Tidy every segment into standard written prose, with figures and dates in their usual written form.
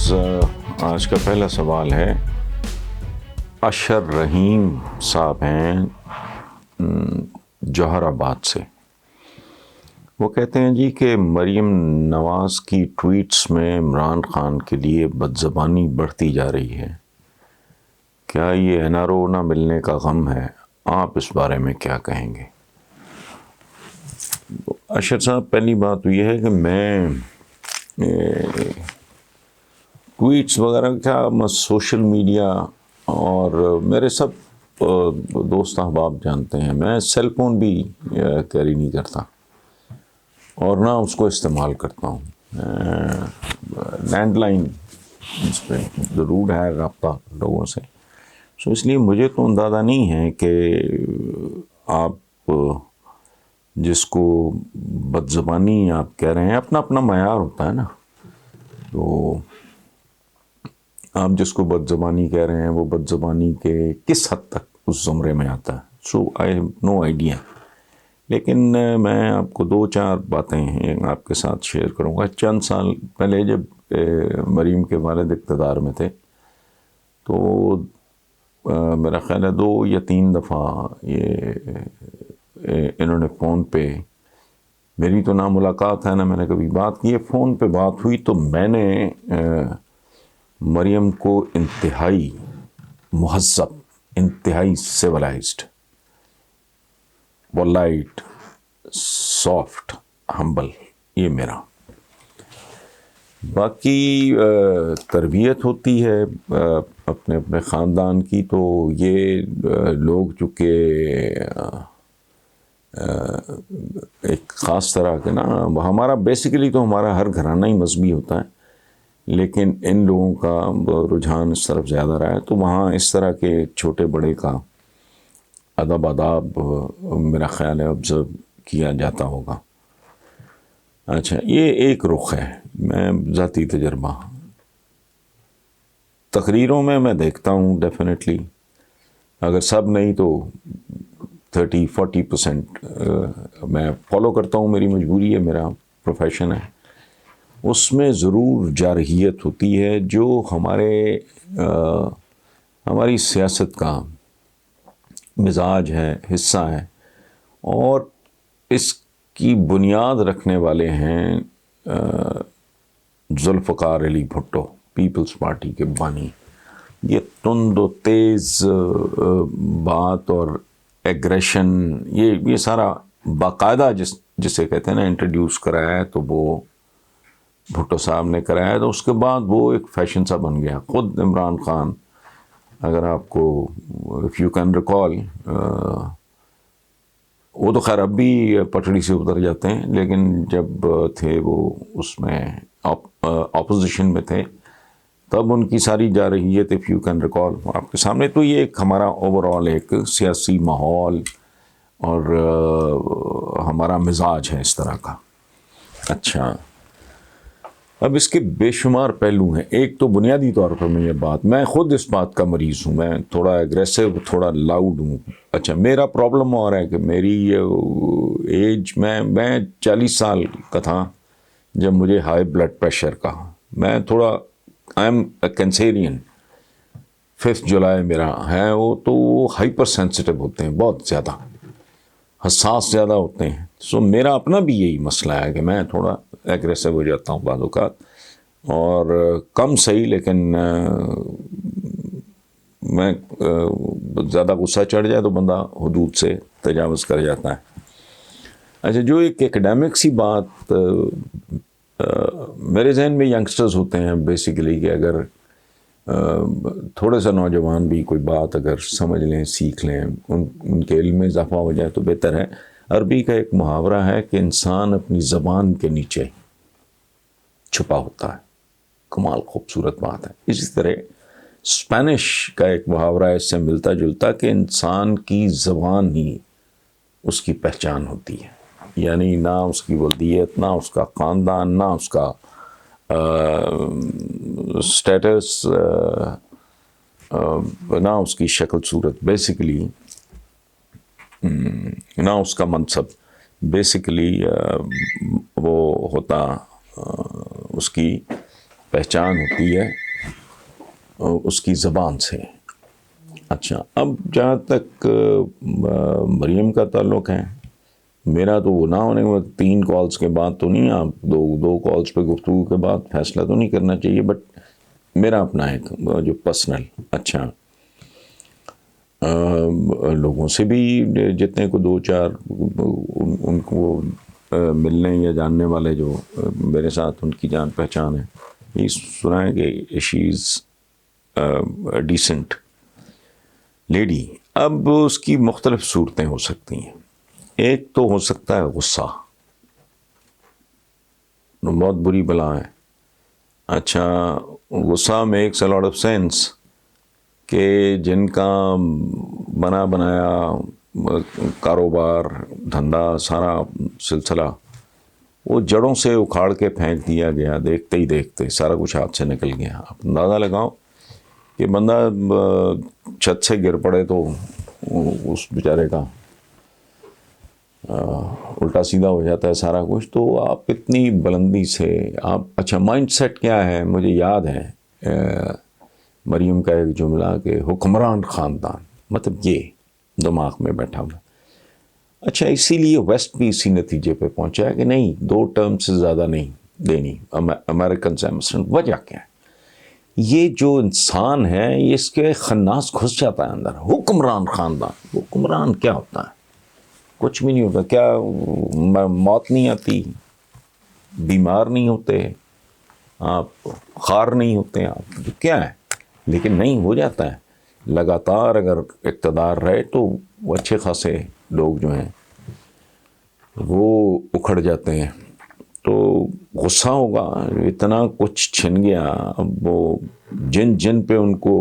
ناظرینز، آج کا پہلا سوال ہے اشر رحیم صاحب ہیں جوہر آباد سے۔ وہ کہتے ہیں جی کہ مریم نواز کی ٹویٹس میں عمران خان کے لیے بدزبانی بڑھتی جا رہی ہے، کیا یہ NRO نہ ملنے کا غم ہے؟ آپ اس بارے میں کیا کہیں گے؟ اشر صاحب، پہلی بات تو یہ ہے کہ میں ٹویٹس وغیرہ کیا سوشل میڈیا اور میرے سب دوست احباب جانتے ہیں، میں سیل فون بھی کیری نہیں کرتا اور نہ اس کو استعمال کرتا ہوں۔ لینڈ لائن اس پہ ضرور ہے رابطہ لوگوں سے، سو اس لیے مجھے تو اندازہ نہیں ہے کہ آپ جس کو بدزبانی آپ کہہ رہے ہیں، اپنا اپنا معیار ہوتا ہے نا، تو آپ جس کو بدزبانی کہہ رہے ہیں وہ بدزبانی کے کس حد تک اس زمرے میں آتا ہے، سو آئی ہیو نو آئیڈیا۔ لیکن میں آپ کو دو چار باتیں آپ کے ساتھ شیئر کروں گا۔ چند سال پہلے جب مریم کے والد اقتدار میں تھے تو میرا خیال ہے 2 یا 3 دفعہ انہوں نے فون پہ، میری تو نہ ملاقات ہے نہ میں نے کبھی بات کی ہے، فون پہ بات ہوئی تو میں نے مریم کو انتہائی مہذب، انتہائی سیولائزڈ، پولائٹ، سافٹ، ہمبل، یہ میرا۔ باقی تربیت ہوتی ہے اپنے اپنے خاندان کی، تو یہ لوگ چونکہ ایک خاص طرح کے نا، ہمارا بیسیکلی تو ہمارا ہر گھرانہ ہی مذہبی ہوتا ہے، لیکن ان لوگوں کا رجحان اس طرف زیادہ رہا ہے، تو وہاں اس طرح کے چھوٹے بڑے کا ادب آداب میرا خیال ہے آبزرو کیا جاتا ہوگا۔ اچھا، یہ ایک رخ ہے۔ میں ذاتی تجربہ تقریروں میں دیکھتا ہوں ڈیفینیٹلی، اگر سب نہیں تو 30-40% میں فالو کرتا ہوں، میری مجبوری ہے، میرا پروفیشن ہے، اس میں ضرور جارحیت ہوتی ہے جو ہماری سیاست کا مزاج ہے، حصہ ہے، اور اس کی بنیاد رکھنے والے ہیں ذوالفقار علی بھٹو، پیپلز پارٹی کے بانی۔ یہ تند و تیز بات اور ایگریشن، یہ سارا باقاعدہ جسے کہتے ہیں نا انٹروڈیوس کرایا ہے، تو وہ بھٹو صاحب نے کرایا ہے، تو اس کے بعد وہ ایک فیشن سا بن گیا۔ خود عمران خان، اگر آپ کو اف یو کین ریکال، وہ تو خیر اب بھی پٹڑی سے اتر جاتے ہیں، لیکن جب تھے وہ اس میں اپوزیشن میں تھے، تب ان کی ساری جارحیت اف یو کین ریکال آپ کے سامنے۔ تو یہ ایک ہمارا اوور آل ایک سیاسی ماحول اور ہمارا مزاج ہے اس طرح کا۔ اچھا، اب اس کے بے شمار پہلو ہیں۔ ایک تو بنیادی طور پر میں خود اس بات کا مریض ہوں، میں تھوڑا ایگریسو، تھوڑا لاؤڈ ہوں۔ اچھا، میرا پرابلم اور ہے کہ میری ایج، میں 40 سال کا تھا جب مجھے ہائی بلڈ پریشر کا، میں تھوڑا آئی ایم کینسیرین، 5 جولائی میرا ہے وہ، تو وہ ہائپر سینسٹیو ہوتے ہیں، بہت زیادہ حساس زیادہ ہوتے ہیں۔ سو میرا اپنا بھی یہی مسئلہ ہے کہ میں تھوڑا ایگریسو ہو جاتا ہوں بعض اوقات، اور کم صحیح، لیکن میں زیادہ غصہ چڑھ جائے تو بندہ حدود سے تجاوز کر جاتا ہے۔ اچھا، جو ایک ایکڈیمک سی بات میرے ذہن میں ینگسٹرز ہوتے ہیں بیسیکلی، کہ اگر تھوڑے سا نوجوان بھی کوئی بات اگر سمجھ لیں، سیکھ لیں، ان کے علم میں اضافہ ہو جائے تو بہتر ہے۔ عربی کا ایک محاورہ ہے کہ انسان اپنی زبان کے نیچے چھپا ہوتا ہے، کمال خوبصورت بات ہے۔ اسی طرح اسپینش کا ایک محاورہ ہے اس سے ملتا جلتا، کہ انسان کی زبان ہی اس کی پہچان ہوتی ہے، یعنی نہ اس کی ولدیت، نہ اس کا خاندان، نہ اس کا سٹیٹس، نہ اس کی شکل صورت، بیسیکلی نہ اس کا منصب، بیسیکلی وہ ہوتا اس کی پہچان ہوتی ہے اس کی زبان سے. اچھا، اب جہاں تک مریم کا تعلق ہے، میرا تو وہ نہ ہونے کے بعد 3 کالز کے بعد تو نہیں، آپ دو کالز پہ گفتگو کے بعد فیصلہ تو نہیں کرنا چاہیے، بٹ میرا اپنا ایک جو پرسنل اچھا لوگوں سے بھی جتنے کو 2-4 ان کو ملنے یا جاننے والے جو میرے ساتھ ان کی جان پہچان ہے، یہ سنا ہے کہ شی از ڈیسنٹ لیڈی. اب اس کی مختلف صورتیں ہو سکتی ہیں. ایک تو ہو سکتا ہے غصہ، بہت بری بلا ہے. اچھا، غصہ makes a lot of sense کہ جن کا بنا بنایا کاروبار دھندا سارا سلسلہ وہ جڑوں سے اکھاڑ کے پھینک دیا گیا، دیکھتے ہی دیکھتے سارا کچھ ہاتھ سے نکل گیا. آپ اندازہ لگاؤ کہ بندہ چھت سے گر پڑے تو اس بیچارے کا الٹا سیدھا ہو جاتا ہے سارا کچھ. تو آپ اتنی بلندی سے آپ اچھا مائنڈ سیٹ کیا ہے؟ مجھے یاد ہے مریم کا ایک جملہ کہ حکمران خاندان، مطلب یہ دماغ میں بیٹھا ہوا. اچھا، اسی لیے ویسٹ بھی اسی نتیجے پہ پہنچا ہے کہ نہیں 2 ٹرم سے زیادہ نہیں دینی امریکن سے. وجہ کیا ہے؟ یہ جو انسان ہے یہ اس کے خناس گھس جاتا ہے اندر. حکمران خاندان، حکمران کیا ہوتا ہے؟ کچھ بھی نہیں ہوتا. کیا موت نہیں آتی؟ بیمار نہیں ہوتے آپ؟ خار نہیں ہوتے آپ؟ کیا ہے؟ لیکن نہیں، ہو جاتا ہے. لگاتار اگر اقتدار رہے تو وہ اچھے خاصے لوگ جو ہیں وہ اکھڑ جاتے ہیں. تو غصہ ہوگا، اتنا کچھ چھن گیا. اب وہ جن پہ ان کو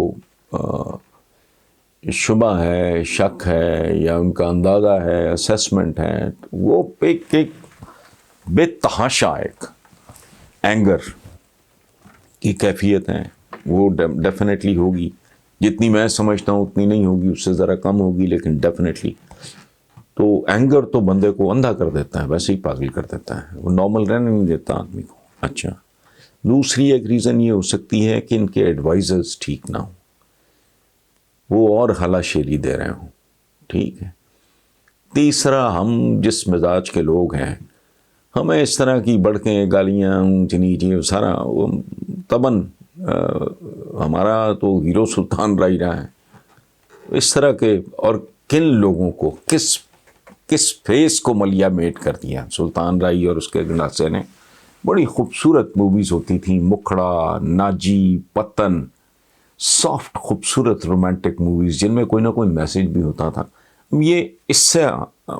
شبہ ہے، شک ہے یا ان کا اندازہ ہے، اسیسمنٹ ہے، وہ ایک بے تحاشا ایک اینگر کی کیفیت ہے. وہ ڈیفینیٹلی ہوگی. جتنی میں سمجھتا ہوں اتنی نہیں ہوگی، اس سے ذرا کم ہوگی، لیکن ڈیفینیٹلی. تو اینگر تو بندے کو اندھا کر دیتا ہے، ویسے ہی پاگل کر دیتا ہے، وہ نارمل رہنے نہیں دیتا آدمی کو. اچھا، دوسری ایک ریزن یہ ہو سکتی ہے کہ ان کے ایڈوائزرز ٹھیک نہ ہوں، وہ اور خلا شیری دے رہے ہوں. ٹھیک ہے. تیسرا، ہم جس مزاج کے لوگ ہیں، ہمیں اس طرح کی بڑکیں گالیاں اونچ نیچی سارا تباً ہمارا تو ہیرو سلطان رائی رہا ہے. اس طرح کے اور کن لوگوں کو کس فیس کو ملیا میٹ کر دیا سلطان رائی اور اس کے گنڈاسے نے. بڑی خوبصورت موویز ہوتی تھیں، مکھڑا، ناجی، پتن، سافٹ خوبصورت رومانٹک موویز جن میں کوئی نہ کوئی میسیج بھی ہوتا تھا. یہ اس سے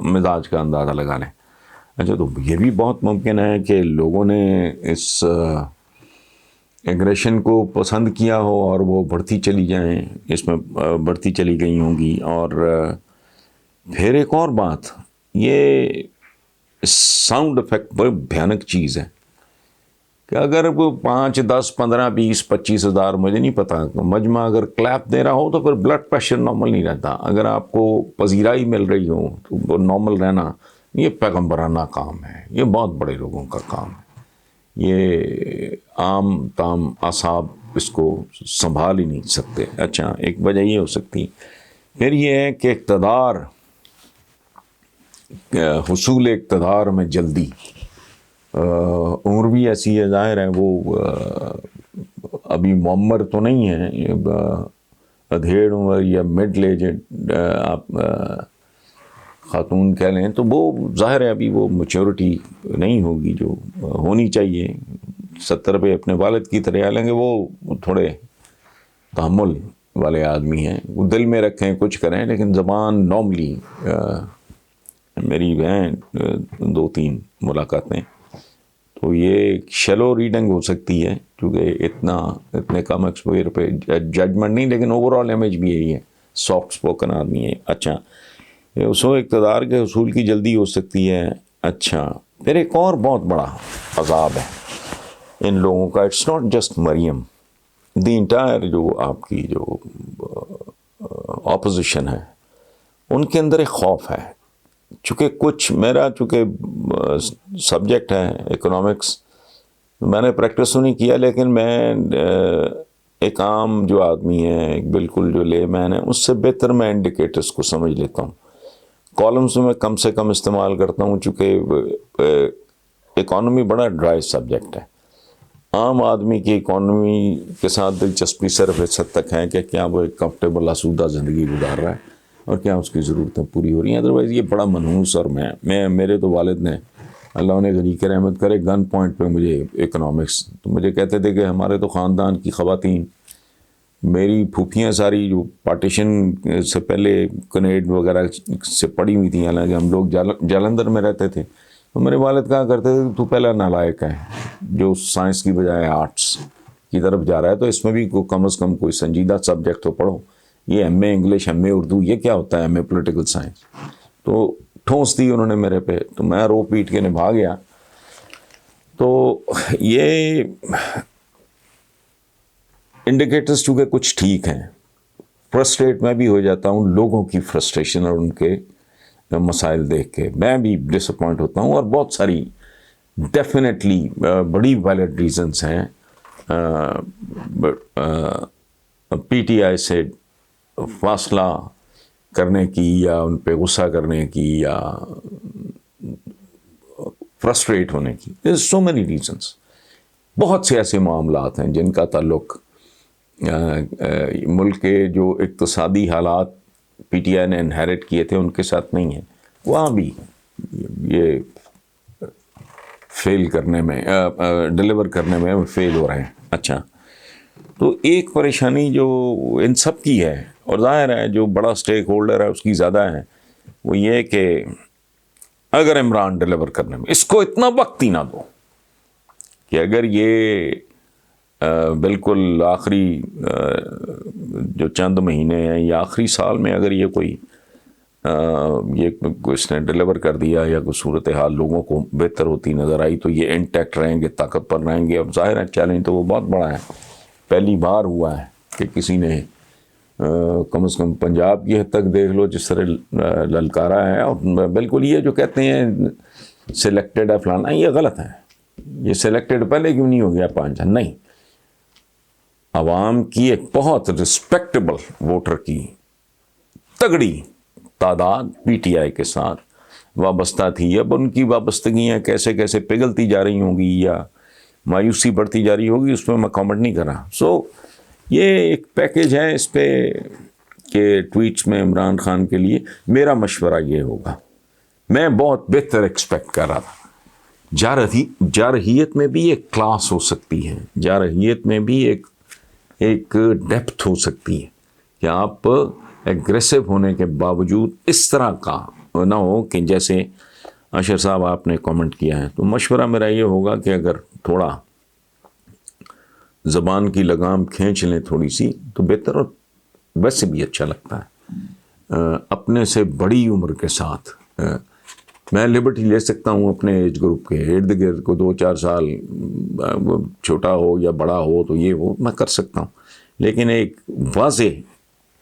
مزاج کا اندازہ لگا لیں. اچھا، تو یہ بھی بہت ممکن ہے کہ لوگوں نے اس ایگریشن کو پسند کیا ہو اور وہ بڑھتی چلی جائیں، اس میں بڑھتی چلی گئی ہوں گی. اور پھر ایک اور بات، یہ ساؤنڈ افیکٹ بڑی بھیانک چیز ہے کہ اگر وہ 5, 10, 15, 20, 25 ہزار مجھے نہیں پتا مجمع اگر کلیپ دے رہا ہو تو پھر بلڈ پریشر نارمل نہیں رہتا. اگر آپ کو پذیرائی مل رہی ہو تو وہ نارمل رہنا یہ پیغمبرانہ کام ہے، یہ بہت بڑے لوگوں کا کام ہے. یہ عام تام اعصاب اس کو سنبھال ہی نہیں سکتے. اچھا، ایک وجہ یہ ہو سکتی. پھر یہ ہے کہ اقتدار، حصول اقتدار میں جلدی، عمر بھی ایسی ہے، ظاہر ہے وہ ابھی معمر تو نہیں ہے، ادھیڑ عمر یا مڈل ایجڈ آپ خاتون کہہ لیں، تو وہ ظاہر ہے ابھی وہ میچورٹی نہیں ہوگی جو ہونی چاہیے. 70 پہ اپنے والد کی طرح، حالانکہ وہ تھوڑے تحمل والے آدمی ہیں، وہ دل میں رکھیں کچھ کریں، لیکن زبان نارملی میری ہیں 2-3 ملاقاتیں، تو یہ شیلو ریڈنگ ہو سکتی ہے کیونکہ اتنے کم ایکسپوئر پہ ججمنٹ نہیں، لیکن اوور آل امیج بھی یہی ہے، سافٹ سپوکن آدمی ہے. اچھا، اس کو اقتدار کے حصول کی جلدی ہو سکتی ہے. اچھا، پھر ایک اور بہت بڑا عذاب ہے ان لوگوں کا. It's not just Maryam, the entire جو آپ کی جو اپوزیشن ہے، ان کے اندر ایک خوف ہے. چونکہ میرا سبجیکٹ ہے اکنامکس، میں نے پریکٹس تو نہیں کیا، لیکن میں ایک عام جو آدمی ہے، ایک بالکل جو لے مین ہے، اس سے بہتر میں انڈیکیٹرز کو سمجھ لیتا ہوں. کالمز میں کم سے کم استعمال کرتا ہوں، چونکہ اکانومی بڑا ڈرائی سبجیکٹ ہے. عام آدمی کی اکانومی کے ساتھ دلچسپی صرف اس حد تک ہے کہ کیا وہ ایک کمفرٹیبل آسودہ زندگی گزار رہا ہے اور کیا اس کی ضرورتیں پوری ہو رہی ہیں. ادروائز یہ بڑا منحوس. اور میرے تو والد نے، اللہ انہیں غنی کی رحمت کرے، گن پوائنٹ پہ مجھے اکنامکس، تو مجھے کہتے تھے کہ ہمارے تو خاندان کی خواتین، میری پھوپھیاں ساری جو پارٹیشن سے پہلے کنیڈ وغیرہ سے پڑھی ہوئی تھیں، حالانکہ ہم لوگ جالندھر میں رہتے تھے، تو میرے والد کہا کرتے تھے تو پہلا نالائق ہے جو سائنس کی بجائے آرٹس کی طرف جا رہا ہے، تو اس میں بھی کم از کم کوئی سنجیدہ سبجیکٹ تو پڑھو. یہ ایم اے انگلش، ایم اے اردو، یہ کیا ہوتا ہے ایم اے پولیٹیکل سائنس؟ تو ٹھونس دی انہوں نے میرے پہ، تو میں رو پیٹ کے نبھا گیا. تو یہ انڈیکیٹرز چونکہ کچھ ٹھیک ہیں. فرسٹریٹ میں بھی ہو جاتا ہوں لوگوں کی فرسٹریشن اور ان کے مسائل دیکھ کے، میں بھی ڈس اپوائنٹ ہوتا ہوں. اور بہت ساری ڈیفینیٹلی بڑی ویلڈ ریزنس ہیں پی ٹی آئی سے فاصلہ کرنے کی، یا ان پہ غصہ کرنے کی، یا فرسٹریٹ ہونے کی. There are so many reasons. بہت سے ایسے معاملات ہیں جن کا تعلق ملک کے جو اقتصادی حالات پی ٹی آئی نے انہیریٹ کیے تھے ان کے ساتھ نہیں ہیں. وہاں بھی یہ فیل کرنے میں، ڈیلیور کرنے میں فیل ہو رہے ہیں. اچھا، تو ایک پریشانی جو ان سب کی ہے، اور ظاہر ہے جو بڑا سٹیک ہولڈر ہے اس کی زیادہ ہے، وہ یہ کہ اگر عمران ڈیلیور کرنے میں اس کو اتنا وقت ہی نہ دو کہ اگر یہ بالکل آخری جو چند مہینے ہیں یا آخری سال میں اگر یہ کوئی اس نے ڈیلیور کر دیا، یا کوئی صورتحال لوگوں کو بہتر ہوتی نظر آئی، تو یہ انٹیکٹ رہیں گے، طاقتور رہیں گے. اب ظاہر ہے چیلنج تو وہ بہت بڑا ہے. پہلی بار ہوا ہے کہ کسی نے کم از کم پنجاب کی حد تک دیکھ لو جس طرح للکارا ہے. اور بالکل یہ جو کہتے ہیں سلیکٹڈ ہے فلانا، یہ غلط ہے. یہ سلیکٹڈ پہلے کیوں نہیں ہو گیا 5؟ نہیں، عوام کی ایک بہت رسپیکٹیبل ووٹر کی تگڑی تعداد پی ٹی آئی کے ساتھ وابستہ تھی. اب ان کی وابستگیاں کیسے کیسے پگھلتی جا رہی ہوں گی یا مایوسی بڑھتی جا رہی ہوگی، اس میں کامنٹ نہیں کر رہا. سو یہ ایک پیکیج ہے اس پہ کہ ٹویٹس میں عمران خان کے لیے میرا مشورہ یہ ہوگا، میں بہت بہتر ایکسپیکٹ کر رہا تھا. جارحیت میں بھی ایک کلاس ہو سکتی ہے، جارحیت میں بھی ایک ڈیپتھ ہو سکتی ہے کہ آپ ایگریسو ہونے کے باوجود اس طرح کا نہ ہو کہ جیسے اشر صاحب آپ نے کامنٹ کیا ہے. تو مشورہ میرا یہ ہوگا کہ اگر تھوڑا زبان کی لگام کھینچ لیں تھوڑی سی تو بہتر، اور ویسے بھی اچھا لگتا ہے. اپنے سے بڑی عمر کے ساتھ میں لبرٹی لے سکتا ہوں اپنے ایج گروپ کے ارد گرد کو 2-4 سال چھوٹا ہو یا بڑا ہو تو یہ وہ میں کر سکتا ہوں، لیکن ایک واضح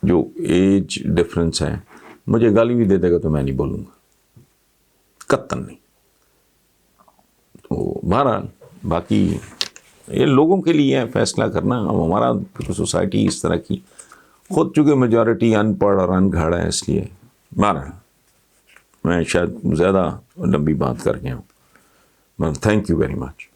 جو ایج ڈفرنس ہے، مجھے گالی بھی دے دے گا تو میں نہیں بولوں گا، قطعاً نہیں. تو بہرحال باقی یہ لوگوں کے لیے ہے فیصلہ کرنا. اب ہمارا سوسائٹی اس طرح کی، خود چونکہ میجورٹی ان پڑھ اور ان گھڑ ہے، اس لیے بہرحال میں شاید زیادہ لمبی بات کر گیا ہوں. Thank you very much.